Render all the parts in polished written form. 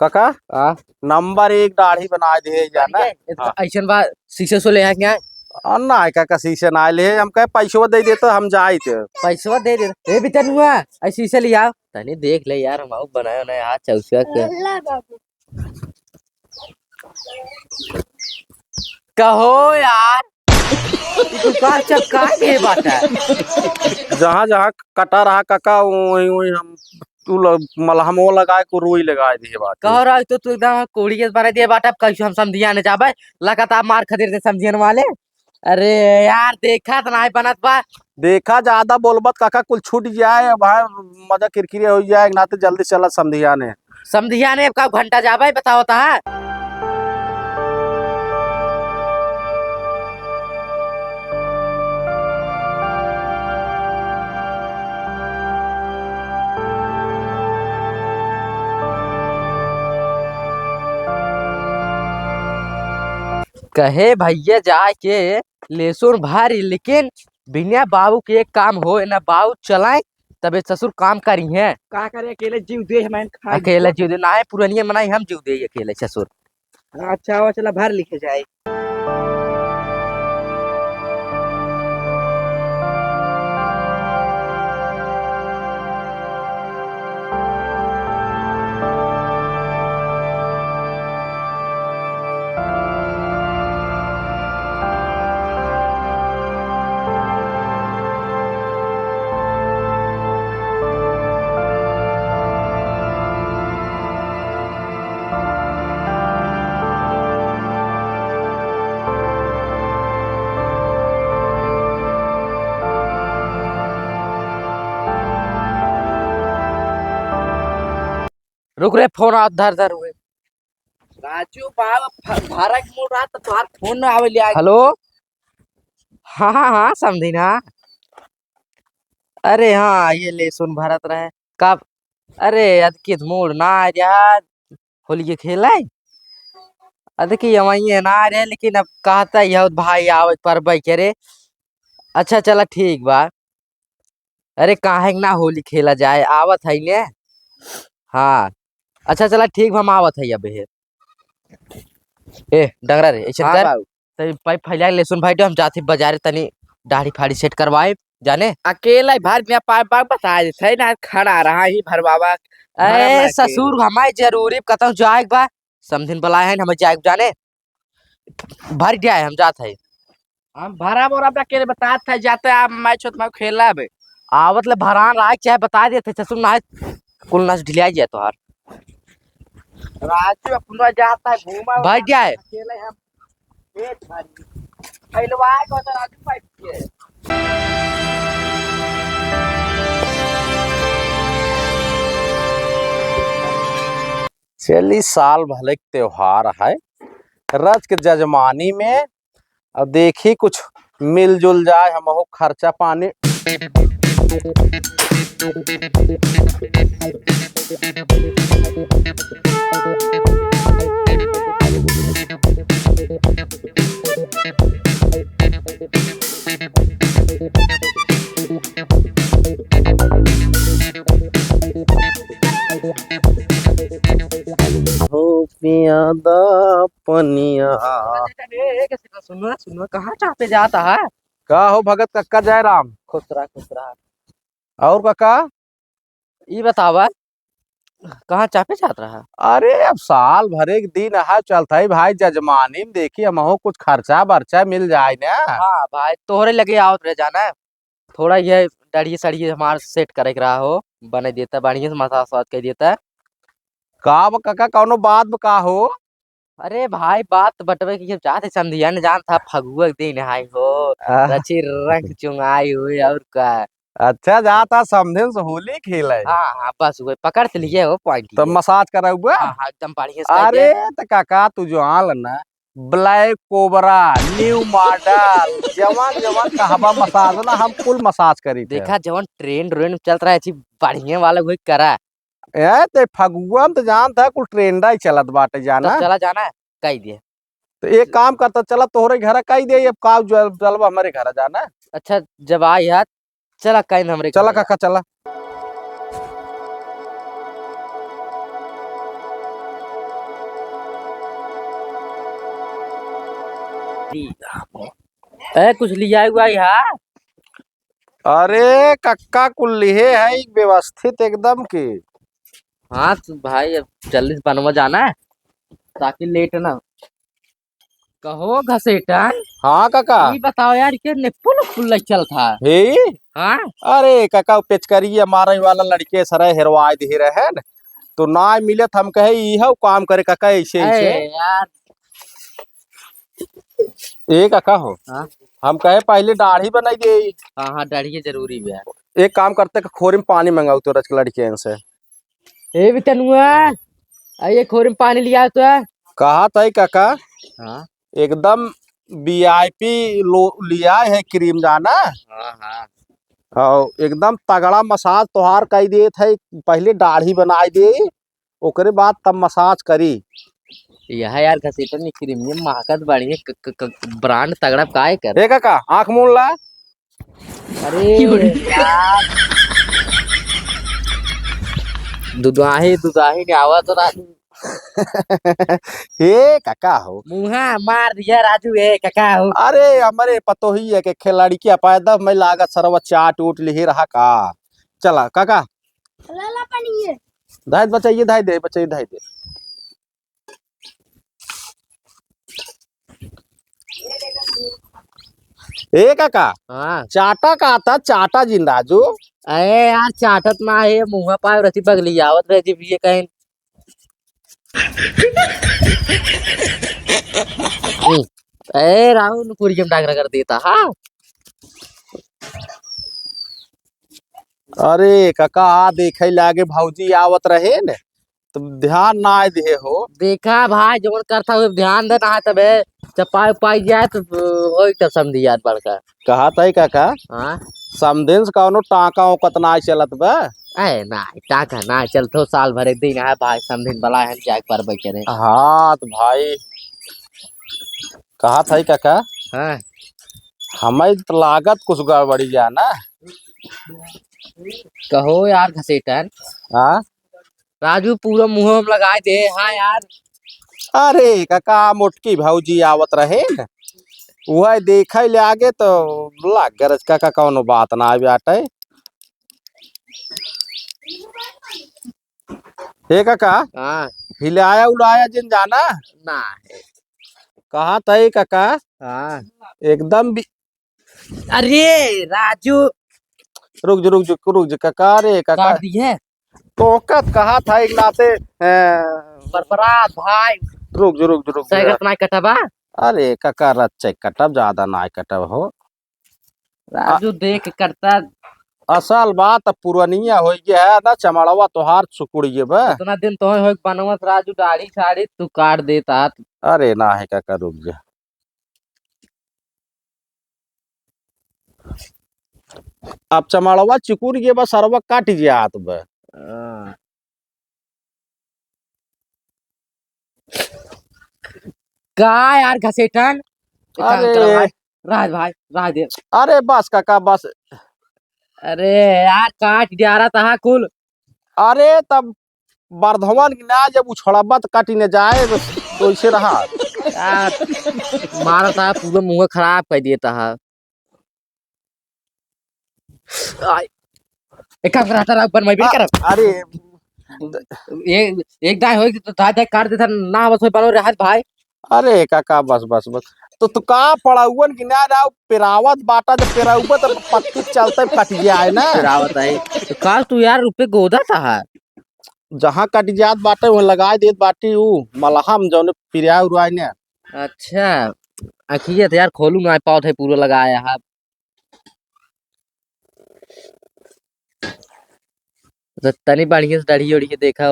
काका हाँ नंबर एक दाढ़ी बना दे जाना। हाँ। ऐसा बात शीशे सो ले क्या ना काका शीशे ना ले हम कहे पैसवा दे दे तो हम जाए थे। पैसा दे दे ए भी तन हुआ ऐ शीशे लिया तनी देख ले यार हम बनायो ना यार चौसा के कहो यार तू का चक्का के बात है जहाँ जहाँ कटा रहा काका वही वही हम मलहमो लगाए को रुई लगाए दिए बात। कहो रहा तो तू एकदम कोड़ी के बना दिए बात अब कैसे हम समझिया ने जाबे लगातार मार खदीर दे समझियन वाले। अरे यार देखा तो नहीं बनत बा देखा ज्यादा बोलबत काका कुल छूट जाए भाई मजा किरकिरे हो जाए ना तो जल्दी चला समझिया ने। समझिया ने का घंटा जाबे बताओ ता कहे भैया जाके लेसुर भारी लेकिन बिना बाबू के एक काम हो ना बाबू चलाए तबे ससुर काम करी है का करे अकेले जीव दे मैं खा अकेले जीव दे ना है पुरानिया मनाई हम जीव दे अकेले ससुर। अच्छा हुआ चला भर लिखे जाए। रुक रे फोन आ धर धर हुए राजू बाबा भारत मोड़ रहा तो तुम्हार फोन ना आवे लिया। हेलो हाँ हाँ हाँ समझी ना अरे हाँ ये ले सुन भारत रहे कब अरे अदकित मूड ना यार होली के खेला अदकी वही है ना रे लेकिन अब कहता यह भाई आवत पर करे अच्छा चला ठीक बा अरे काहे ना होली खेला जाए आवत है ने हाँ अच्छा चला ठीक हम आवत है अब ए डंगरा रे ऐसे हाँ कर बाबू तनी पाइप फैला ले सुन भाई हम जाते बाजार तनी दाढ़ी फाड़ी सेट करवाए जाने अकेला भर में पाइप बाबा बता देते ना खड़ा रहा ही भर बाबा ए ससुर हमारे जरूरी कतौ जाए बा समझिन बुलाए हैं हमें जाए जाने भर गया है हम जात है हम भरा बोरा पे अकेले बता था जाते आप मैच होत में खेला बे आवत ले भरान राख चाहे बता देते ससुर ना कुल नस ढिलिया जाए तोहार राजू अपना जाता है घूमा भर गया है अकेले हम पेट भरी पहलवान को तो राजू पाइप के चली साल भले के त्योहार है रज के जजमानी में अब देखी कुछ मिलजुल जाए हम खर्चा पानी। पनिया सुनो सुनो कहाँ चाहते जाता है का हो भगत कक्का जयराम खुश रहा और काका ये बतावा कहाँ चापे जात रहा अरे अब साल भर एक दिन है चलता है भाई जजमानी में देखी हम कुछ खर्चा बर्चा मिल जाए ना। हाँ भाई तोहरे लगे आवत रह जाना है थोड़ा ये दाढ़ी सड़ी हमार सेट करे रहा हो बने देता बढ़िया से मसाज वसाज कर देता का बा काका कौनो बात बका हो। अरे भाई बात बटवे की जाते समझिया न जान था फगुआ के दिन आई हो रची रंग चुंगाई हुई और का अच्छा जाता समझे से होली खेले हाँ हाँ बस वही पकड़ से लिए हो पॉइंट तो मसाज कराऊगा। हाँ हाँ एकदम बढ़िया से कर अरे दिया। तो काका तू जो आल ना ब्लैक कोबरा न्यू मॉडल जवान जवान कहबा मसाज ना हम फुल मसाज करी थे। देखा जवन ट्रेंड चल रहा है अच्छी बढ़िया वाला वही करा ए ते फगुआ में तो जानता है कुल ट्रेंडा ही चलत बाटे जाना। चला जाना है कही दिए तो एक काम करता चला तोहरे घर कही दे अब का जलवा हमारे घर जाना। अच्छा जब आई यार चला कहीं हमरे चला काका चला। ए कुछ लिया हुआ यहाँ? अरे कक्का कुल्ली है व्यवस्थित एकदम की। हाँ तो भाई अब जल्दी से बनवा जाना है ताकि लेट ना हो। कहो घसेटन, हाँ काका। ये बताओ यार कि निपुल पुल चल था। हे हाँ अरे काका पेचकरी मारे वाला लड़के सरे हेरवाए दे रहे न, तो ना मिले हम कहे यह काम करे काका ऐसे अरे ऐसे। यार। ए काका हो, हाँ हम कहे पहले दाढ़ी बनाई दे। हाँ हाँ दाढ़ी जरूरी भी है। एक काम करते खोरी में पानी मंगाओ तो रच लड़के से। ए भी तनुआ, आइए खोरी में पानी लिया तो है। कहा था काका हाँ एकदम वीआईपी लो लिया है क्रीम जाना, हाँ हाँ। और एकदम तगड़ा मसाज तोहार कर दिए थे। पहले दाढ़ी बनाई दे ओकरे बाद तब मसाज करी। यह यार घसीटन प्रीमियम महकत बढ़िया ब्रांड तगड़ा काय कर। ए काका आंख मूंद ला। अरे यार दुदाही दुदाही ने आवा तो राजू हे काका हो, मुहा मार दिया राजू। ए काका हो। अरे हमारे पतो ही है कि खिलाड़ी की पैदा में लागत सरवा चाट उट ले रहा का। चला काका लाला पानी है। धाय बचाइए, धाय दे बचाइए, धाय दे। ए काका हाँ चाटा का आता चाटा जिन राजू। अरे यार चाटत ना है मुहा पाव रती बगली आवत रहती ये कहीं। ए राहुल कुरियम डागरा कर देता। हाँ अरे काका देखे लागे भौजी आवत रहे न, तो ध्यान ना दे हो। देखा भाई जो करता हुए ध्यान देना है तब चपाई पाई जाए तो हो तब समझी यार बड़का। कहा था काका हाँ समदिन से कौनो टाका ओकत ना चलत बा। ए ना टाका ना चलतो साल भर एक दिन है भाई समझिन बला है जाग पर करे। हाँ तो भाई कहा था काका हाँ हमें तो लागत कुछ गड़बड़ी जा ना। कहो यार घसेटन, हाँ राजू पूरा मुंह में लगा दे। हाँ यार अरे काका मोटकी भौजी आवत रहे न, वह देखे ले आगे तो लाग गरज काका कौनो बात ना आटे। हे काका हाँ हिलाया उलाया जिन जाना। ना कहा था काका हाँ। एकदम भी। अरे राजू रुक जो काका। रे काका काट दी है तोकत कहा था एक नाते बरबरात भाई। रुक जो सैगत ना कटबा। अरे काका रच्चे कटब ज्यादा ना कटब हो। राजू देख करता असल बात पुरनिया हो गया है ना, चमड़वा तोहार सुकुड़िए बे। इतना दिन तो हो बनवत राजू दाढ़ी साड़ी तू काट देता। अरे ना है काका रुक जा। अब चमड़वा चिकुर गए बस सरवा काट गया हाथ बे। का यार घसेटन एक काम कर अरे भाई। राज भाई राज दे। अरे बस काका बस। अरे यार काट दिया रहा था कुल। अरे तब बर्धवन ना जब उछड़बा तो काटी न जाए बस, तो ऐसे रहा। यार मारा था पूरा मुंह खराब कर दिया था। एक काम करा था ऊपर मैं भी कर। अरे एक दाई हो तो दाई काट देता ना बस बनो राहत भाई। अरे काका बस तो तू का पड़ाउन कि ना ना पेरावत बाटा जब पेराउबा तो पत्ती चलते कट गया है ना। रावत है तो काल तू यार रुपए गोदा था। जहाँ कट जात बाटे वहाँ लगा देत बाटी ऊ मलहम जौन पिरिया उराय ने। अच्छा अखिए तो यार खोलू ना पाओ थे पूरा लगाया है। तो तनी बढ़िया से दाढ़ी ओढ़ी के देखा।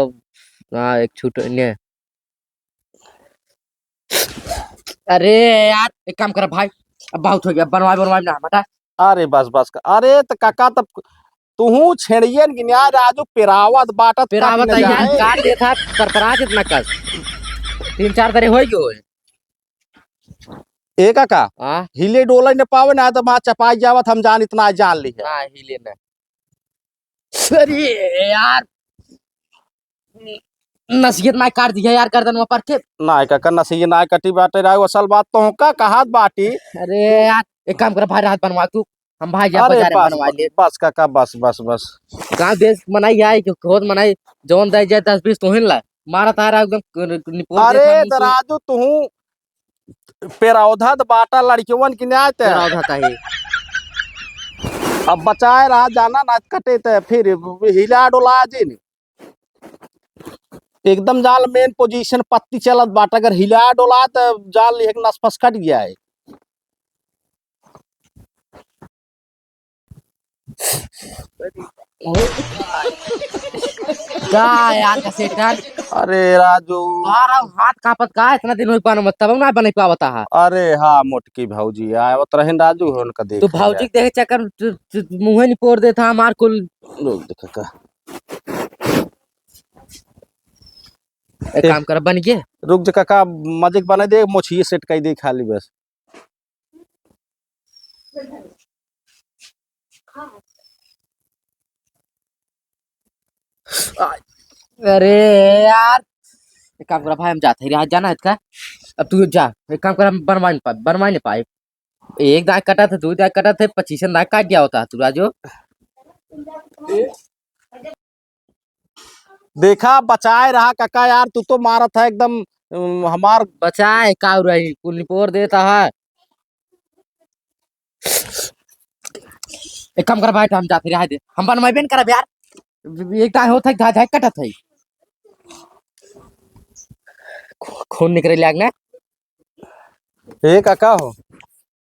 हाँ एक छूट ने। अरे यार एक काम कर भाई अब बहुत हो गया बनवाई ना बता। अरे बस अरे तो काका तब तू छेड़ियन कि ना राजू पेरावत बाटा तो फिर काटी आवत न यार जाए। काट देता परपरा जितना कस 3-4 तरह हो गयो। ए काका हाँ हिले डोले न पावे ना तो वहाँ चपाई जावत हम जान इतना जान ली है। ना ही लेना। अरे यार नसीहत ना काट दिया यार गर्दन पर के। नाय काका नसी नाय कटी बाटे रहा असल बात तो का कहात बाटी। अरे यार एक काम कर भाई रात बनवा तू, हम भाई जा अरे बाजार में बस बनवा लिए। बस काका बस बस बस। कहाँ देश मनाई है कि खुद मनाई, जौन दे जाए 10-20 तो हिन ला मारा तारा एकदम निपोर अरे देता मुंह से दराजू तू पेरौधा द बाटा लड़कियों की न्याय ते तेरा उठाता है। अब बचाए रहा जाना ना कटे ते फिर हिला डोला जी ने एकदम जाल मेन पोजीशन पत्ती चलत बाट अगर हिला डोला तो जाल एक नसफस कट गया है। का यार का सेटन अरे राजू तारा हाथ कांपत का इतना दिन होई पानो मत तब ना बने पावता है। अरे हाँ मोटकी भौजी आए वो तरह राजू हो उनका तू देख भौजी के देखे चक्कर मुंह नहीं पोड़ देता हमार कुल। लोग देखा का एक काम कर बन गए। रुक जा काका मजिक बना दे मोछिए सेट कर दे खाली बस। अरे यार एक काम कर भाई हम जाते हैं आज जाना है इसका। अब तू जा एक काम कर हम बनवा नहीं पाए। एक दाग कटा था, दो दाग कटा थे, 25 दाग काट दिया होता तू राजू। देखा बचाए रहा काका यार तू तो मारा था एकदम हमार बचाए का रही कुल निपोर देता है। एक काम कर भाई हम जाते रहे हम बनवाइबे न करब यार। एक दाग होता है दाग कटा था खून निकले लाग ना। ए काका हो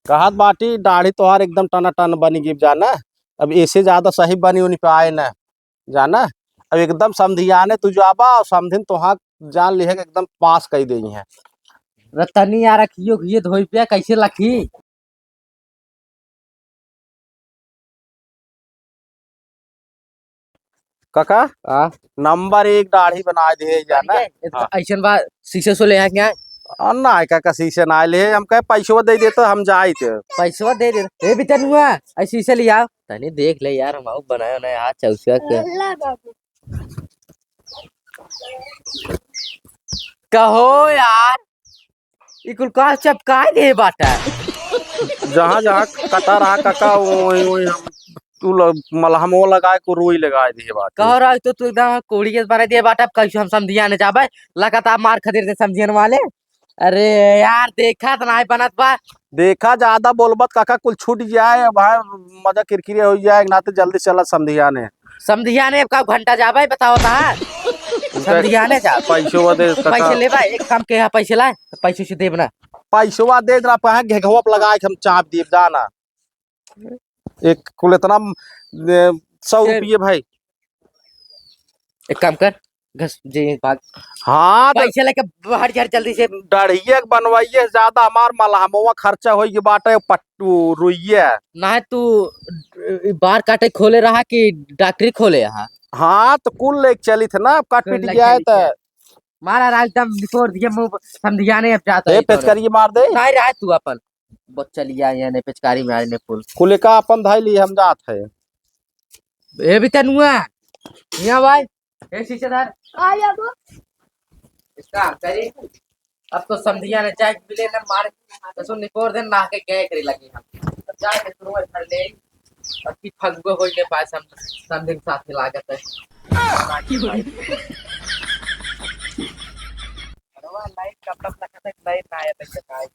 कहत बाटी दाढ़ी तोहार एकदम टना टन बनी गिब जाना। अब ऐसे ज्यादा सही बनी उन्हीं पे आए ना जाना। अब एकदम समधियाने तू जाबा और समधिन तोहा जान लिहे के एकदम पास कही दे है। रतनी यार रखियो ये धोई पे कैसे लखी। काका आ नंबर एक दाढ़ी बना दे जाना। हाँ ऐसा बात शीशे से ले आ क्या अन्ना है काका शीशे ना ले हम कहे पैसों दे देते हम जाए थे। पैसा दे दे ए भी तन हुआ ऐसे शीशे लिया तनी देख ले यार हम बनाया ना हाथ चौसा के कहो यार ई कुल का चपका दे बाटा। जहाँ जहाँ कटा रहा काका वही वही हम तू मलहम वो लगाए को रुई लगाए दिए बात। कहो रहा तो तू एकदम कोड़ी के बारे दे बाटा कैसे हम समझिया ने जाबे लगातार मार खदीर दे समझियन वाले। अरे यार देखा तो नहीं बनत बा। देखा ज्यादा बोलबत काका कुल छूट जाए भाई मजा किरकिरे हो जाए ना तो जल्दी चला समधिया ने। समझिया ने का घंटा जाबे बताओ ता समझिया ने जा पैसों दे पैसे ले भाई एक काम के यहाँ पैसे लाए पैसे से देब ना। पैसों दे दरा पे घेघवा पे लगा के हम चाप दिए जाना। एक कुल इतना 100 रुपये भाई। एक काम कर घस जे भाग हाँ तो पैसे लेके बाहर जा जल्दी से। डढ़िए बनवाइए ज्यादा हमार मलहमवा खर्चा हो ये बाटे पट्टू रुइये। ना है तू बार काटे खोले रहा कि डॉक्टरी खोले यहाँ। हाँ तो कुल लेके चली थे ना अब काट कुल पीट लेके गया है चली तो मारा राजदम निकोर दिए मुंह समझिया ने अब जाता है पेचकारी मार दे नहीं रहा तू अपन बच्चा लिया या ने पिचकारी में आने पुल कुल का अपन धाई लिए हम जात है। ए भी तनुआ यहाँ भाई ए शीशेदार आया वो इसका करी अब तो समझिया ने चाय मिले ना मार तो सुन निकोर देन ना के गए करे लगे हम तो चाय के शुरू में फड़ ले और की फगुए होइले पास हम समझिन साथ में लागत है लाइट कपड़ा लगता है लाइट ना आया तक काय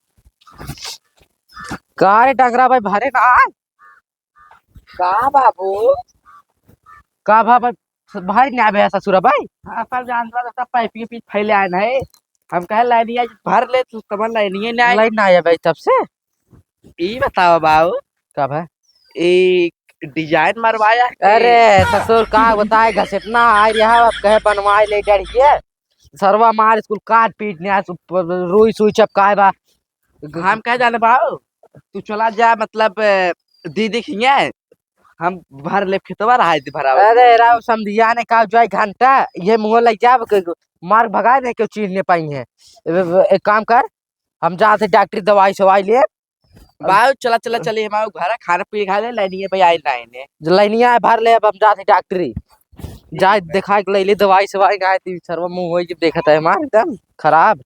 का रे डंगरा भाई भारे ना का बाबू का भाई भाई ना बे ससुरा भाई अपन जानता सब पाइप के पीछे फैले आए नहीं हम कहे लाइनिया भर ले तू तमन लाइनिया नहीं आई। लाइट ना आया भाई तब से ई बताओ बाबू का भाई एक डिजाइन मरवाया अरे ससुर का बताए घसेटना आ रहा अब कहे बनवाए ले डरिए सरवा मार स्कूल काट पीट ने रुई सुई चपकाए बा हम कहे जाने बाबू तू चला जा मतलब दीदी खिया हम भर ले खेतवा रहा थी भरा अरे राव समझिया ने कहा जो घंटा ये मुंह लग जा मार भगा ने क्यों चीज नहीं पाई है। एक काम कर हम जाते डॉक्टरी दवाई सवाई लिए बाबू चला चला चले हमारे घर खाना पीने खा ले लाइनिया भाई आई लाइने लाइनिया भर ले अब हम जाते डॉक्टरी जा देखा के ले दवाई सवाई गाय ती सर्व मुंह होई जब देखत है हमार एकदम खराब